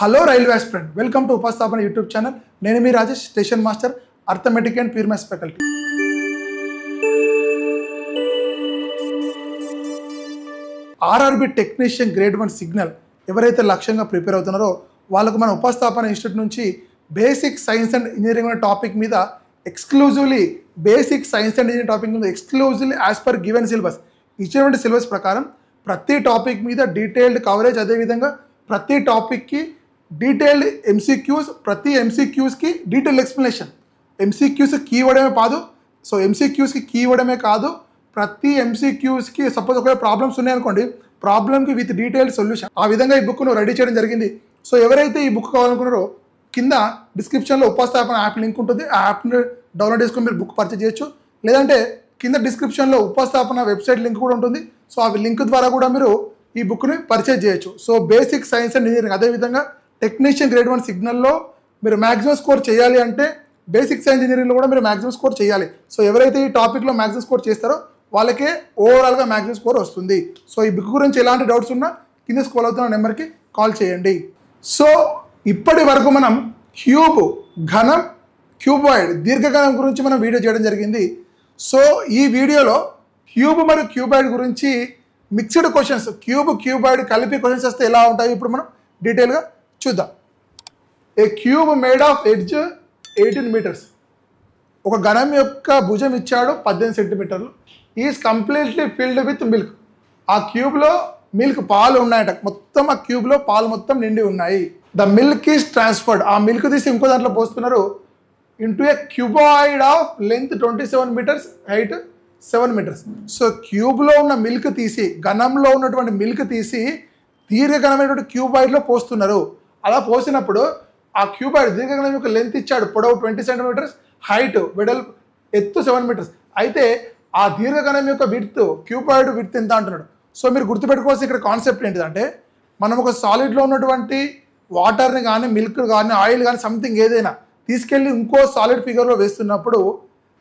Hello railway aspirant, welcome to Upasthapana YouTube channel. నేను మీ Rajesh, station master, arithmetic and pure maths faculty. RRB technician grade 1 signal ఎవరైతే లక్ష్యంగా prepare అవుతున్నారో వాళ్ళకు మన ఉపస్థాపన ఇన్స్టిట్యూట్ నుంచి బేసిక్ సైన్స్ అండ్ ఇంజనీరింగ్ అనే టాపిక్ మీద exclusively as per given syllabus ఇచ్చినటువంటి సిలబస్ ప్రకారం ప్రతి టాపిక్ మీద డీటెయిల్డ్ కవరేజ్, అదేవిధంగా ప్రతి టాపిక్కి డీటెయిల్డ్ ఎంసీక్యూస్, ప్రతి ఎంసీక్యూస్కి డీటెయిల్డ్ ఎక్స్ప్లెనేషన్. ఎంసీక్యూస్కి కీ ఇవ్వడమే కాదు, ప్రతి ఎంసీక్యూస్కి సపోజ్ ఒకవేళ ప్రాబ్లమ్స్ ఉన్నాయనుకోండి, ప్రాబ్లమ్కి విత్ డీటెయిల్డ్ సొల్యూషన్. ఆ విధంగా ఈ బుక్ను రెడీ చేయడం జరిగింది. సో ఎవరైతే ఈ బుక్ కావాలనుకున్నారో కింద డిస్క్రిప్షన్లో ఉపస్థాపన యాప్ లింక్ ఉంటుంది. ఆ యాప్ని డౌన్లోడ్ చేసుకొని మీరు బుక్ పర్చేజ్ చేయొచ్చు. లేదంటే కింద డిస్క్రిప్షన్లో ఉపస్థాపన వెబ్సైట్ లింక్ కూడా ఉంటుంది. సో ఆ లింక్ ద్వారా కూడా మీరు ఈ బుక్ని పర్చేజ్ చేయొచ్చు. So basic science and engineering, అదేవిధంగా టెక్నీషియన్ గ్రేడ్ 1 సిగ్నల్లో మీరు మ్యాక్సిమం స్కోర్ చేయాలి అంటే బేసిక్ సైన్స్ ఇంజనీరింగ్లో కూడా మీరు మ్యాక్సిమం స్కోర్ చేయాలి. సో ఎవరైతే ఈ టాపిక్లో మ్యాక్సిమం స్కోర్ చేస్తారో వాళ్ళకే ఓవరాల్గా మ్యాక్సిమం స్కోర్ వస్తుంది. సో ఈ బుక్ గురించి ఎలాంటి డౌట్స్ ఉన్నా కింద స్క్రోల్ అవుతున్న నెంబర్కి కాల్ చేయండి. సో ఇప్పటి వరకు మనం క్యూబ్, ఘనం, క్యూబాయిడ్, దీర్ఘఘనం గురించి మనం వీడియో చేయడం జరిగింది. సో ఈ వీడియోలో క్యూబ్ మరియు క్యూబాయిడ్ గురించి మిక్స్డ్ క్వశ్చన్స్, క్యూబాయిడ్ కలిపి క్వశ్చన్స్ వస్తే ఎలా ఉంటాయి ఇప్పుడు మనం డీటెయిల్గా చూద్దాం. A cube made of edge 18 meters. ఒక ఘనం యొక్క భుజం ఇచ్చాడు 18 సెంటీమీటర్లు. Is completely filled with milk. ఆ క్యూబ్లో మిల్క్, పాలు ఉన్నాయట. మొత్తం ఆ క్యూబ్లో పాలు మొత్తం నిండి ఉన్నాయి. The milk is transferred. ఆ మిల్క్ తీసి ఇంకో దాంట్లో పోస్తున్నారు. Into a cuboid of length 27 meters, height 7 meters. So క్యూబ్లో ఉన్న మిల్క్ తీసి, ఘనంలో ఉన్నటువంటి మిల్క్ తీసి దీర్ఘఘనమైనటువంటి క్యూబాయిడ్లో పోస్తున్నారు. అలా పోసినప్పుడు ఆ క్యూబాయిడ్ దీర్ఘఘనం యొక్క లెంత్ ఇచ్చాడు, పొడవు 20 సెంటీమీటర్స్, హైట్, వెడల్పు, ఎత్తు 7 మీటర్స్. అయితే ఆ దీర్ఘఘనం యొక్క విడ్త్, క్యూబాయిడ్ విడ్త్ ఎంత అంటున్నాడు. సో మీరు గుర్తుపెట్టుకోవాల్సిన ఇక్కడ కాన్సెప్ట్ ఏంటిదంటే, మనం ఒక సాలిడ్లో ఉన్నటువంటి వాటర్ని కానీ, మిల్క్ కానీ, ఆయిల్ కానీ, సంథింగ్ ఏదైనా తీసుకెళ్ళి ఇంకో సాలిడ్ ఫిగర్లో వేస్తున్నప్పుడు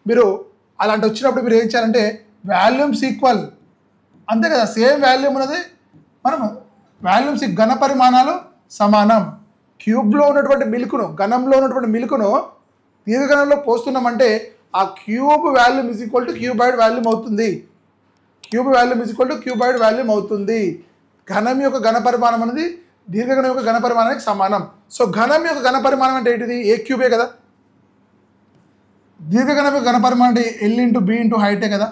మీరు అలాంటి వచ్చినప్పుడు మీరు ఏం చేయాలంటే వాల్యూమ్స్ ఈక్వల్, అంతే కదా, సేమ్ వాల్యూమ్ ఉన్నది. మనం వాల్యూమ్స్, ఘన పరిమాణాలు సమానం. క్యూబ్లో ఉన్నటువంటి మిల్క్ను, ఘనంలో ఉన్నటువంటి మిల్క్ను దీర్ఘఘనంలో పోస్తున్నామంటే ఆ cube volume is equal to cuboid volume అవుతుంది. ఘనం యొక్క ఘన పరిమాణం అనేది దీర్ఘఘనం యొక్క ఘన పరిమాణానికి సమానం. సో ఘనం యొక్క ఘన పరిమాణం అంటే ఏంటిది? ఏ క్యూబే కదా. దీర్ఘఘనం యొక్క ఘన పరిమాణం అంటే ఎల్ ఇంటూ బి ఇంటూ హైటే కదా.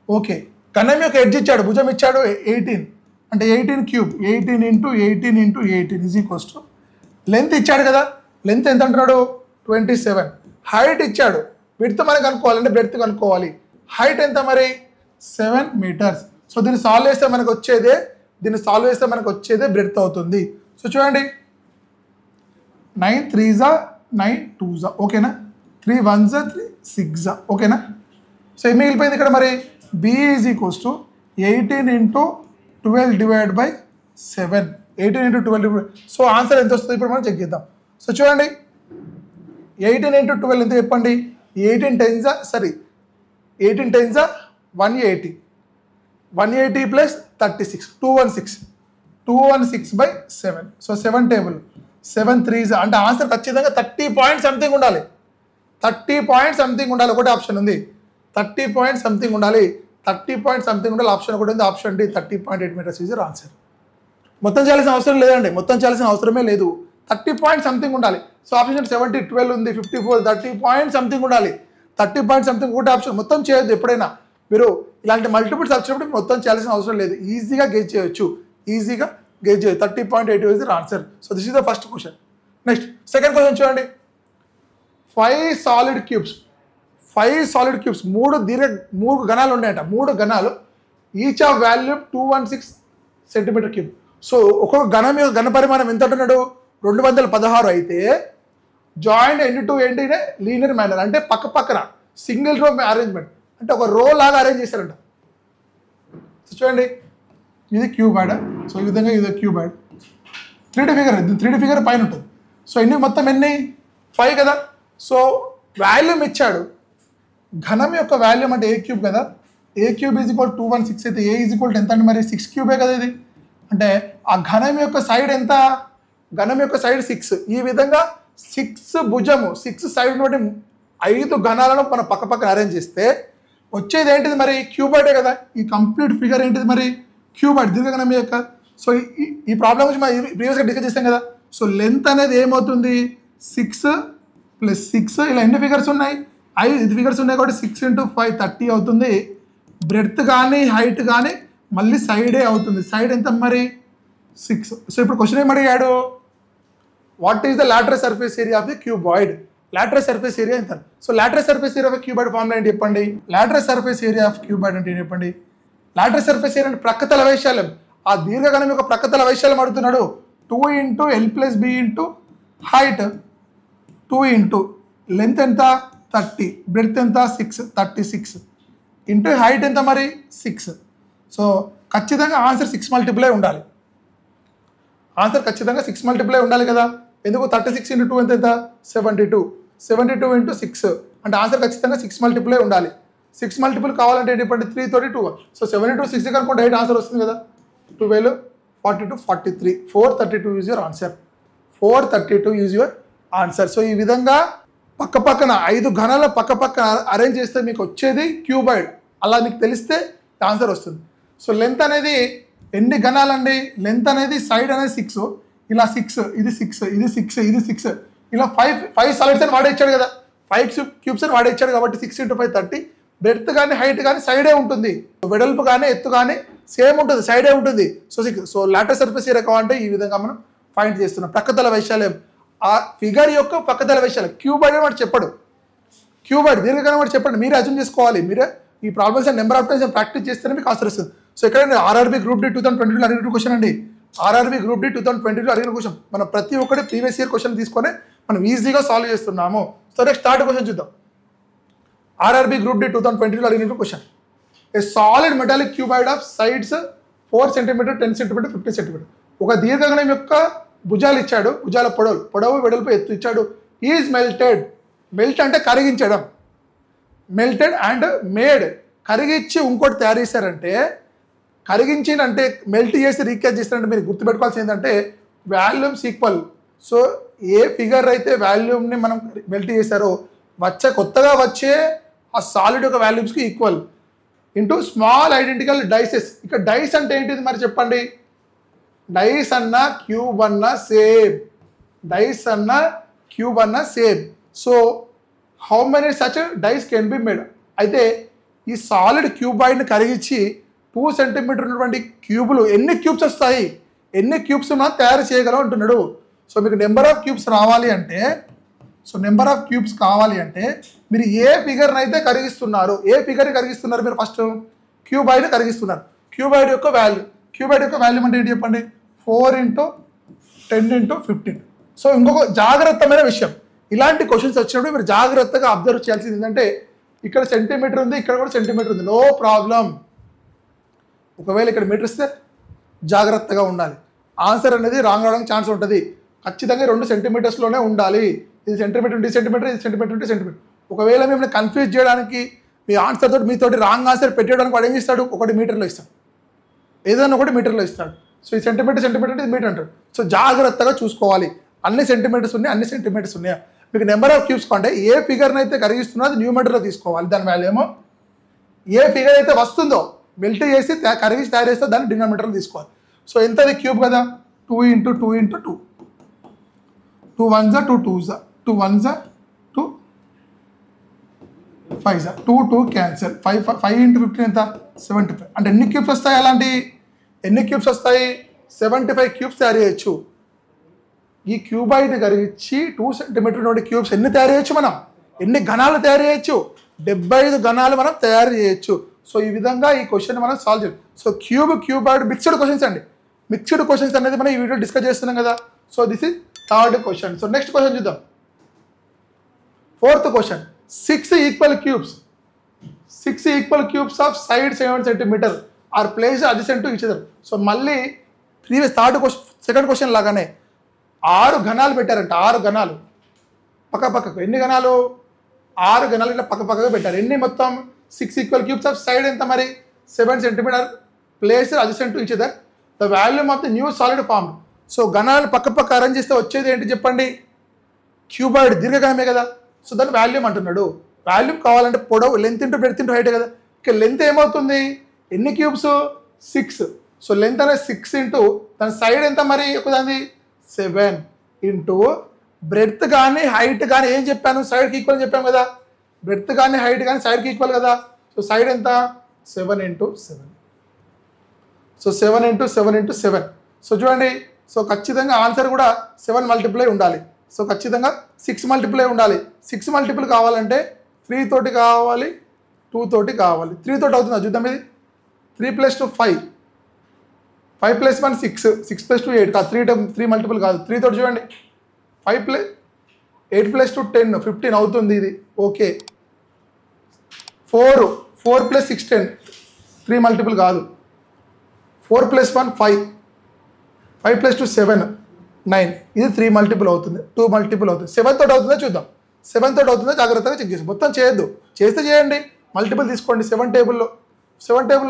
ఓకే, ఘనం యొక్క ఎడ్జ్ ఇచ్చాడు, భుజం ఇచ్చాడు 18, అంటే 18 cube, 18 into 18 is equals to length ఇచ్చాడు కదా. లెంత్ ఎంత అంటున్నాడు? 27. హైట్ ఇచ్చాడు, విడ్త్ మనకు కనుక్కోవాలంటే బ్రెడ్త్ కనుక్కోవాలి. హైట్ ఎంత మరి? 7 మీటర్స్. సో దీన్ని సాల్వ్ చేస్తే మనకు వచ్చేదే బ్రెడ్త్ అవుతుంది. సో చూడండి, 9 3s 9 2s, ఓకేనా, 3 1s 3 6, ఓకేనా. సో ఏం మిగిలిపోయింది ఇక్కడ మరి? B is equals to 18 into 12 divide by 7. 18 into 12. So answer ఎంత వస్తుంది ఇప్పుడు మనం చెక్ చేద్దాం. సో చూడండి, 18 ఇంటూ 12 ఎంత చెప్పండి? 18 10s 180. 180 plus 36, 216 by 7. So 7 table, 7 3s అంటే ఆన్సర్ ఖచ్చితంగా 30 పాయింట్ సంథింగ్ ఉండాలి. 30 పాయింట్ సంథింగ్ ఉండాలి. ఒకటే ఆప్షన్ ఉంది, 30 పాయింట్ సంథింగ్ ఉండాలి. ఆప్షన్ ఒకటి ఉంది, option D, 30.8 meters is answer. మొత్తం చేయాల్సిన అవసరం లేదండి, మొత్తం చేయాల్సిన అవసరమే లేదు. 30 పాయింట్ సంథింగ్ ఉండాలి. సో ఆప్షన్ 70, 12 ఉంది, 54, 30 పాయింట్ సంథింగ్ ఉండాలి. 30 పాయింట్ సంథింగ్ ఒకటి ఆప్షన్. మొత్తం చేయొద్దు. ఎప్పుడైనా మీరు ఇలాంటి మల్టిపుల్స్ వచ్చినప్పుడు మొత్తం చేయాల్సిన అవసరం లేదు. ఈజీగా గెజ్ చేయొచ్చు. 30.8 is answer. So this is the first question. Next second question చూడండి. 5 సాలిడ్ క్యూబ్స్, 3 ఘనాలు ఉన్నాయట. 3 ఘనాలు, each of volume 216 centimeter cube. సో ఒక్కొక్క ఘనం యొక్క ఘన పరిమాణం ఎంత అంటున్నాడు? 216. అయితే జాయింట్ ఎండ్ ఏంటినే లీనియర్ మ్యానర్, అంటే పక్కన సింగిల్ రో అరేంజ్మెంట్, అంటే ఒక రో లాగా అరేంజ్ చేశారంట. చూడండి, ఇది క్యూబాయిడ్. సో ఈ విధంగా ఇది క్యూబాయిడ్. 3D ఫిగర్ పైన ఉంటుంది. సో మొత్తం ఎన్ని? 5 కదా. సో వాల్యూమ్ ఇచ్చాడు. ఘనం యొక్క వాల్యూమ్ అంటే ఏ క్యూబ్ కదా. ఏ క్యూబ్ ఈజ్ ఈక్వల్ 216 అయితే ఏ ఈజ్ ఈక్వల్ ఎంత అంటే మరి 6 క్యూబే కదా ఇది. అంటే ఆ ఘనం యొక్క సైడ్ ఎంత? ఘనం యొక్క సైడ్ 6. ఈ విధంగా 6 భుజము 6 సైడ్ నుండి 5 ఘనాలను మనం పక్క పక్కన అరేంజ్ చేస్తే వచ్చేది ఏంటిది మరి క్యూబాయిడే కదా. ఈ కంప్లీట్ ఫిగర్ ఏంటిది మరి క్యూబాయిడ్ దీర్ఘఘనం యొక్క. సో ఈ ప్రాబ్లం గురించి మనం ప్రీవియస్గా డిస్కస్ చేస్తాం కదా. సో లెంత్ అనేది ఏమవుతుంది 6 + 6 ఇలా ఎన్ని ఫిగర్స్ ఉన్నాయి 5 ఫిగర్స్ ఉన్నాయి కాబట్టి 6 × 5 30 అవుతుంది. బ్రెడ్త్ కానీ హైట్ కానీ మళ్ళీ సైడే అవుతుంది. సైడ్ ఎంత మరి 6. సో ఇప్పుడు క్వశ్చన్ ఏం అడిగాడు, what is the lateral surface area of the cuboid. Lateral surface area ఎంత. So lateral surface area of cuboid formula ఏంటి చెప్పండి. Lateral surface area of cuboid అంటే ఏంటి చెప్పండి. లాటరల్ సర్ఫేస్ ఏరియా అంటే ప్రక్కతల వైశాల్యం. ఆ దీర్ఘఘనం యొక్క ప్రక్కతల వైశాల్యం అడుగుతున్నాడు. 2 × L + B × హైట్ 2 × లెంత్ ఎంత 30, బ్రెడ్త్ ఎంత 6 36 ఇంటూ హైట్ ఎంత మరి 6. సో ఖచ్చితంగా ఆన్సర్ 6 మల్టిప్లై ఉండాలి. ఆన్సర్ ఖచ్చితంగా 6 మల్టిప్లై ఉండాలి కదా. ఎందుకు 36 × 2 ఎంత 72 72 × 6 అంటే ఆన్సర్ ఖచ్చితంగా 6 మల్టిప్లై ఉండాలి. 6 మల్టిపుల్ కావాలంటే ఏంటంటే 3 తోటి 2. సో 72 6 కనుకుంటే 8 ఆన్సర్ వస్తుంది కదా. 12 42 43 432 is your answer. 432 is your answer. So ఈ విధంగా పక్క పక్కన 5 ఘనాల పక్క పక్కన అరేంజ్ చేస్తే మీకు వచ్చేది క్యూబాయిడ్. అలా మీకు తెలిస్తే ఆన్సర్ వస్తుంది. సో లెంత్ అనేది ఎన్ని ఘనాలండి, లెంత్ అనేది సైడ్ అనేది 6, ఇలా 6 ఇది 6 ఇది 6 ఇది 6 ఇలా 5 సాలిడ్స్ అని వాడే ఇచ్చాడు కదా. 5 క్యూబ్స్ అని వాడే ఇచ్చాడు కాబట్టి 6 × 5 30. బ్రెడ్త్ కానీ హైట్ కానీ సైడే ఉంటుంది. వెడల్పు కానీ ఎత్తు కానీ సేమ్ ఉంటుంది, సైడే ఉంటుంది. So 6. So lateral surface area కావాలంటే ఈ విధంగా మనం ఫైండ్ చేస్తున్నాం. ప్రక్కతల వైశాల్యం ఆ ఫిగర్ యొక్క పక్కతల వైశాల్యం. క్యూబాయిడ్ అని వాడు చెప్పడు, క్యూబాయిడ్ దీర్ఘఘనం వాడు చెప్పండి. మీరే అర్థం చేసుకోవాలి. మీరే ఈ problems number of times practice చేస్తేనే మీకు ఆన్సర్ వస్తుంది. సో ఇక్కడ ఆర్ఆర్బీ గ్రూప్ డి 2022 అడిగిన క్వశ్చన్ అండి. ఆర్ఆర్బీ గ్రూప్ డి 2022 అడిగిన క్వశ్చన్. మనం ప్రతి ఒక్కటి ప్రీవియస్ ఇయర్ క్వశ్చన్ తీసుకొని మనం ఈజీగా సాల్వ్ చేస్తున్నాము. సో నెక్స్ట్ థర్డ్ క్వశ్చన్ చూద్దాం. ఆర్ఆర్బీ గ్రూప్ డి 2022 అడిగిన question. A solid metallic cuboid of sides 4 cm 10 cm 50 cm. ఒక దీర్ఘఘనం యొక్క భుజాలు ఇచ్చాడు, భుజాల పొడవు వెడల్పు ఎత్తు ఇచ్చాడు. Is melted. మెల్ట్ అంటే కరిగించడం. మెల్టెడ్ అండ్ మేడ్ కరిగించి ఇంకోటి తయారు చేశారంటే, కరిగించిన అంటే మెల్ట్ చేసి రీక్యాచ్ చేస్తారంటే మీరు గుర్తుపెట్టుకోవాల్సింది ఏంటంటే వాల్యూమ్స్ ఈక్వల్. సో ఏ ఫిగర్ అయితే వాల్యూమ్ని మనం మెల్ట్ చేశారో కొత్తగా వచ్చే ఆ సాలిడ్ యొక్క వాల్యూమ్స్కి equal into small identical dices. ఇక్కడ డైస్ అంటే ఏంటిది మరి చెప్పండి. డైస్ అన్న క్యూబ్ అన్న సేమ్, డైస్ అన్న క్యూబ్ అన్న same. So how many such dice can be made. అయితే ఈ సాలిడ్ క్యూబాయిడ్ని కరిగించి 2 cm ఉన్నటువంటి క్యూబులు ఎన్ని క్యూబ్స్ వస్తాయి, ఎన్ని క్యూబ్స్ మనం తయారు చేయగలం అంటున్నాడు. సో మీకు నెంబర్ ఆఫ్ క్యూబ్స్ రావాలి అంటే, సో నెంబర్ ఆఫ్ క్యూబ్స్ కావాలి అంటే మీరు ఏ ఫిగర్ని అయితే కరిగిస్తున్నారు, ఏ ఫిగర్ని కరిగిస్తున్నారు మీరు ఫస్ట్ క్యూబాయిడ్ని కరిగిస్తున్నారు. క్యూబాయిడ్ యొక్క వాల్యూ, క్యూబాయిడ్ యొక్క వాల్యూమ్ అంటే ఏంటి చెప్పండి 4 × 10 × 15. సో ఇంకొక జాగ్రత్తమైన విషయం, ఇలాంటి క్వశ్చన్స్ వచ్చినప్పుడు మీరు జాగ్రత్తగా అబ్జర్వ్ చేయాల్సింది ఏంటంటే ఇక్కడ సెంటీమీటర్ ఉంది, ఇక్కడ కూడా సెంటీమీటర్ ఉంది, నో ప్రాబ్లం. ఒకవేళ ఇక్కడ మీటర్ ఇస్తే జాగ్రత్తగా ఉండాలి. ఆన్సర్ అనేది రాంగ్ రావడానికి ఛాన్స్ ఉంటుంది. ఖచ్చితంగా 2 సెంటీమీటర్స్లోనే ఉండాలి. ఇది సెంటీమీటర్ ఉంటే సెంటీమీటర్, ఇది సెంటీమీటర్ ఉంటే సెంటీమీటర్. ఒకవేళ మిమ్మల్ని కన్ఫ్యూజ్ చేయడానికి మీ ఆన్సర్ తోటి మీతోటి రాంగ్ ఆన్సర్ పెట్టడానికి వాడు ఏం చేస్తాడు, 1 మీటర్లో ఇస్తాడు, ఏదైనా 1 మీటర్లో ఇస్తాడు. సో ఈ సెంటీమీటర్ సెంటీమీటర్ అంటే ఇది మీటర్ అంటాడు. సో జాగ్రత్తగా చూసుకోవాలి. అన్ని సెంటీమీటర్స్ ఉన్నాయి, అన్ని సెంటీమీటర్స్ ఉన్నాయా. మీకు నెంబర్ ఆఫ్ క్యూబ్స్ కంటే ఏ ఫిగర్ని అయితే కరిగిస్తున్నో అది న్యూమీటర్లో తీసుకోవాలి. దాని వాల్యూ ఏమో ఏ ఫిగర్ అయితే వస్తుందో మెల్ట్ చేసి కరిగించి తయారు చేస్తే దాన్ని డినామినేటర్లో తీసుకోవాలి. సో ఎంతది క్యూబ్ కదా 2 × 2 × 2, 2 1s 2 2s 2 1s 2 5s 2 2 cancel. 5 × 15 ఎంత 75. అంటే ఎన్ని క్యూబ్స్ వస్తాయి, అలాంటి ఎన్ని క్యూబ్స్ వస్తాయి 75 క్యూబ్స్ తయారు చేయొచ్చు. ఈ క్యూబాయిడ్ని కరిగించి 2 cm నుండి క్యూబ్స్ ఎన్ని తయారు చేయొచ్చు, మనం ఎన్ని ఘనాలు తయారు చేయొచ్చు 75 ఘనాలు మనం తయారు చేయొచ్చు. సో ఈ విధంగా ఈ క్వశ్చన్ మనం సాల్వ్ చేయాలి. సో క్యూబాయిడ్ మిక్స్డ్ క్వశ్చన్స్ అండి. మిక్స్డ్ క్వశ్చన్స్ అనేది మనం ఈ వీడియో డిస్కస్ చేస్తున్నాం కదా. So this is third question. So next question చూద్దాం. 4th question. 6 equal cubes of side 7 cm are placed adjacent to each other. So మళ్ళీ previous second question లాగానే 6 ఘనాలు పెట్టారంట. 6 ఘనాలు పక్కకు. ఎన్ని ఘనాలు 6 ఘనాలు ఇట్లా పక్కగా పెట్టారు. ఎన్ని మొత్తం 6 ఈక్వల్ క్యూబ్స్ ఆఫ్ సైడ్ ఎంత మరి 7 cm place adjacent to each other. The volume of the new solid form. So ఘనాలను పక్క పక్క అరేంజ్ చేస్తే వచ్చేది ఏంటి చెప్పండి, క్యూబాయిడ్ దీర్ఘఘనమే కదా. సో దాన్ని వాల్యూమ్ అంటున్నాడు. వాల్యూమ్ కావాలంటే పొడవు length into breadth into height కదా. ఇక లెంత్ ఏమవుతుంది, ఎన్ని క్యూబ్స్ 6. సో లెంత్ అనేది 6 ఇంటూ దాని సైడ్ ఎంత మరి ఒకదాన్ని 7 ఇంటూ బ్రెడ్త్ కానీ హైట్ కానీ ఏం చెప్పాను, సైడ్కి ఈక్వల్ అని చెప్పాను కదా. బ్రెడ్త్ కానీ హైట్ కానీ సైడ్కి ఈక్వల్ కదా. సో సైడ్ ఎంత 7 into 7. So 7 into 7 into 7. So చూడండి, సో ఖచ్చితంగా ఆన్సర్ కూడా 7 మల్టిప్లై ఉండాలి. సో ఖచ్చితంగా 6 మల్టిప్లై ఉండాలి. 6 మల్టిపుల్ కావాలంటే 3 తోటి కావాలి, 2 తోటి కావాలి. 3 తోటి అవుతుందా చూద్దాం. ఇది 3 + 2 5, 5 + 1 6, 6 + 2 8 కాదు. 3 మల్టిపుల్ కాదు. 3 తోటి చూడండి, 8 + 2 10, 15 అవుతుంది ఇది. ఓకే. 4 + 6 10, 3 మల్టిపుల్ కాదు. 4 + 1 5, 5 + 2 7, 9. ఇది 3 మల్టిపుల్ అవుతుంది. 2 మల్టిపుల్ అవుతుంది. 7 తోటి అవుతుందో చూద్దాం. 7 తోటి అవుతుందో జాగ్రత్తగా చెక్ చేసి, మొత్తం చేయొద్దు. చేస్తే చేయండి, మల్టిపుల్ తీసుకోండి. 7 టేబుల్లో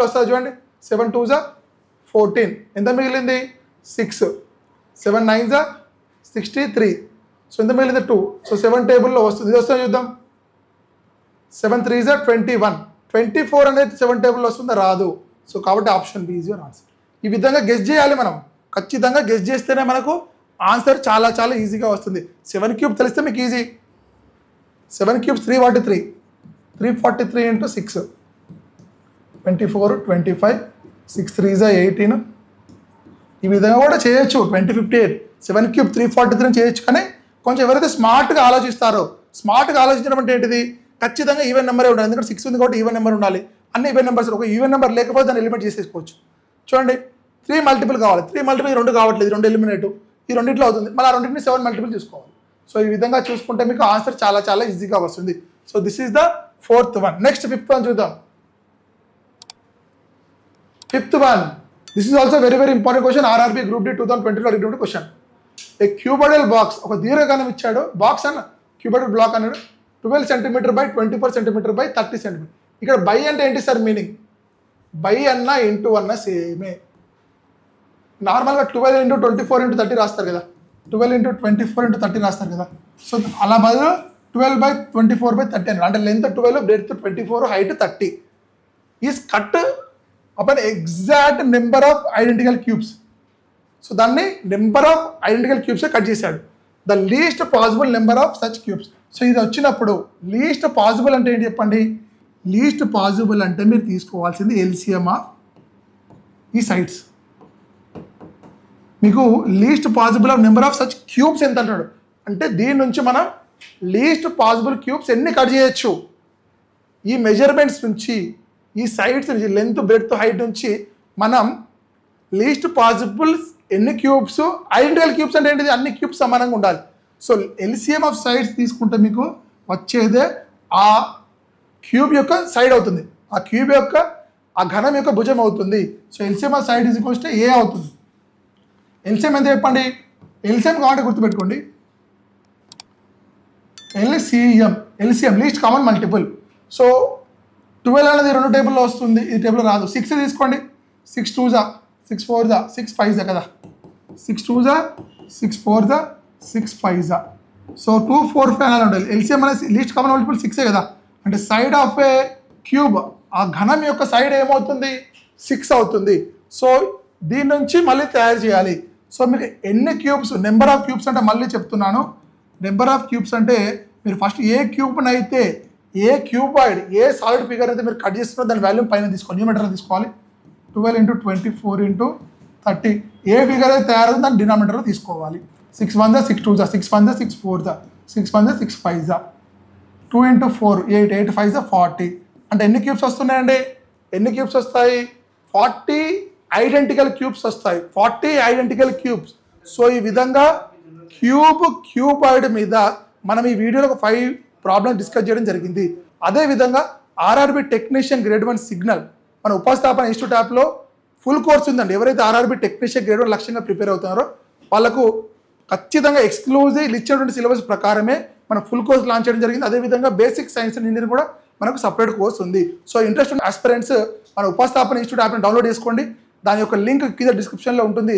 వస్తుంది చూడండి. 7 2 = 14. ఎంత మిగిలింది 6. 7 9 = 63. సో ఎంత మిగిలింది 2. సో 7 టేబుల్లో వస్తుంది. ఇది వస్తుందో చూద్దాం. 7 3 = 21. 24 అనేది 7 టేబుల్లో వస్తుందా, రాదు. సో కాబట్టి option B is your answer. ఈ విధంగా గెస్ చేయాలి మనం. ఖచ్చితంగా గెస్ చేస్తేనే మనకు ఆన్సర్ చాలా చాలా ఈజీగా వస్తుంది. 7 క్యూబ్ తెలిస్తే మీకు ఈజీ. 7 cubes 343, 343 into 6, 24 25, 6 3 = 18. ఈ విధంగా కూడా చేయొచ్చు. 2058, 7 క్యూబ్ 343 చేయొచ్చు. కానీ కొంచెం ఎవరైతే స్మార్ట్గా ఆలోచిస్తారో, స్మార్ట్గా ఆలోచించడం అంటే ఏంటిది, ఖచ్చితంగా ఈవెన్ నెంబరే ఉండాలి. ఎందుకంటే 6 ఉంది కాబట్టి ఈవెన్ నెంబర్ ఉండాలి. అన్ని ఈవెన్ నెంబర్స్. ఒక ఈవెన్ నెంబర్ లేకపోతే దాన్ని ఎలిమినేట్ చేసేసుకోవచ్చు. చూడండి, 3 మల్టిపుల్ కావాలి. 3 మల్టిపుల్ 2 కావట్లేదు, 2 ఎలిమినేట్. ఈ రెండింటిలో అవుతుంది. మళ్ళీ ఆ రెండింటిని 7 మల్టిపుల్ చూసుకోవాలి. సో ఈ విధంగా చూసుకుంటే మీకు ఆన్సర్ చాలా చాలా ఈజీగా వస్తుంది. So this is the 4th one. Next 5th one చూద్దాం. 5th one. This is also very very important question. RRB group D 2020లో అడిగినటువంటి క్వశ్చన్. ఏ క్యూబాయిడల్ బాక్స్, ఒక దీర్ఘఘనం ఇచ్చాడు. బాక్స్ అన్న క్యూబాయిడల్ బ్లాక్ అన్నాడు. 12 cm by 24 cm by 30 cm. ఇక్కడ by అంటే ఏంటి సార్ మీనింగ్? బై అన్న ఇంటూ అన్న సేమే. నార్మల్గా 12 × 24 × 30 రాస్తారు కదా. 12 × 24 × 30 రాస్తారు కదా. సో అలా బదులు 12/24/30 అన్నాడు. అంటే length 12, breadth 24, height 30. Is cut upon exact number of identical cubes. So దాన్ని number of identical cubes cut చేశాడు. The least possible number of such cubes. So ఇది వచ్చినప్పుడు లీస్ట్ పాసిబుల్ అంటే ఏంటి చెప్పండి? లీస్ట్ పాసిబుల్ అంటే మీరు తీసుకోవాల్సింది ఎల్సిఎం ఆఫ్ ఈ సైడ్స్. మీకు least possible of number of such cubes ఎంత అంటాడు అంటే, దీని నుంచి మనం లీస్ట్ పాసిబుల్ క్యూబ్స్ ఎన్ని కట్ చేయొచ్చు, ఈ మెజర్మెంట్స్ నుంచి, ఈ సైడ్స్ నుంచి, లెంత్ బ్రెడ్త్ హైట్ నుంచి మనం లీస్ట్ పాసిబుల్ ఎన్ని క్యూబ్స్, ఐడెంటికల్ క్యూబ్స్ అంటే ఏంటిది, అన్ని క్యూబ్స్ సమానంగా ఉండాలి. సో ఎల్సిఎం ఆఫ్ సైడ్స్ తీసుకుంటే మీకు వచ్చేదే ఆ క్యూబ్ యొక్క సైడ్ అవుతుంది, ఆ క్యూబ్ యొక్క ఆ ఘనం యొక్క భుజం అవుతుంది. So LCM of side is equals to a అవుతుంది. ఎల్సిఎం ఎంత చెప్పండి? ఎల్సిఎం కావాలంటే గుర్తుపెట్టుకోండి, LCM least common multiple. So 12 అనేది 2 టేబుల్లో వస్తుంది, ఈ టేబుల్లో రాదు. 6 తీసుకోండి. 6 2 = 6 4 = 6 5 కదా. 6 2 = 6 4 = 6 5. సో 2 4 5 అలా ఉండాలి. ఎల్సిఎం అనేది లీస్ట్ కామన్ మల్టిపుల్ 6 కదా. అంటే సైడ్ ఆఫ్ ఏ క్యూబ్, ఆ ఘనం యొక్క సైడ్ ఏమవుతుంది? 6 అవుతుంది. సో దీని నుంచి మళ్ళీ తయారు చేయాలి. సో మీకు ఎన్ని క్యూబ్స్, నెంబర్ ఆఫ్ క్యూబ్స్ అంటే మళ్ళీ చెప్తున్నాను, నెంబర్ ఆఫ్ క్యూబ్స్ అంటే మీరు ఫస్ట్ ఏ క్యూబ్ని అయితే, ఏ క్యూబాయిడ్, ఏ సాలిడ్ ఫిగర్ అయితే మీరు కట్ చేస్తున్నారో దాని వాల్యూమ్ పైన తీసుకోవాలి, న్యూమరేటర్లో తీసుకోవాలి. 12 × 24 × 30 ఏ ఫిగర్ అయితే తయారవుతుందో దాన్ని డినామినేటర్లో తీసుకోవాలి. 6 1 = 6 2 = 6 1 = 6 4 6 1 = 6 5 2 × 4 8 8 5 = 40. అంటే ఎన్ని క్యూబ్స్ వస్తున్నాయండి? ఎన్ని క్యూబ్స్ వస్తాయి? 40 ఐడెంటికల్ క్యూబ్స్ వస్తాయి. 40 ఐడెంటికల్ క్యూబ్స్. సో ఈ విధంగా క్యూబాయిడ్ మీద మనం ఈ వీడియోలో ఒక 5 ప్రాబ్లమ్స్ డిస్కస్ చేయడం జరిగింది. అదేవిధంగా ఆర్ఆర్బీ టెక్నీషియన్ గ్రేడ్ 1 సిగ్నల్ మన ఉపస్థాపన ఇన్స్టిట్యూట్ యాప్లో ఫుల్ కోర్స్ ఉందండి. ఎవరైతే ఆర్ఆర్బీ టెక్నీషియన్ గ్రేడ్ 1 లక్ష్యంగా ప్రిపేర్ అవుతున్నారో వాళ్ళకు ఖచ్చితంగా ఎక్స్క్లూజివ్ ఇచ్చినటువంటి సిలబస్ ప్రకారమే మన ఫుల్ కోర్స్ లాంచ్ చేయడం జరిగింది. అదేవిధంగా బేసిక్ సైన్స్ అండ్ ఇంజనీరింగ్ కూడా మనకు సపరేట్ కోర్స్ ఉంది. సో ఇంట్రెస్ట్ ఉన్న ఆస్పిరెంట్స్ మన ఉపస్థాపన ఇన్స్టిట్యూట్ యాప్ని డౌన్లోడ్ చేసుకోండి. దాని యొక్క లింక్ కింద డిస్క్రిప్షన్లో ఉంటుంది.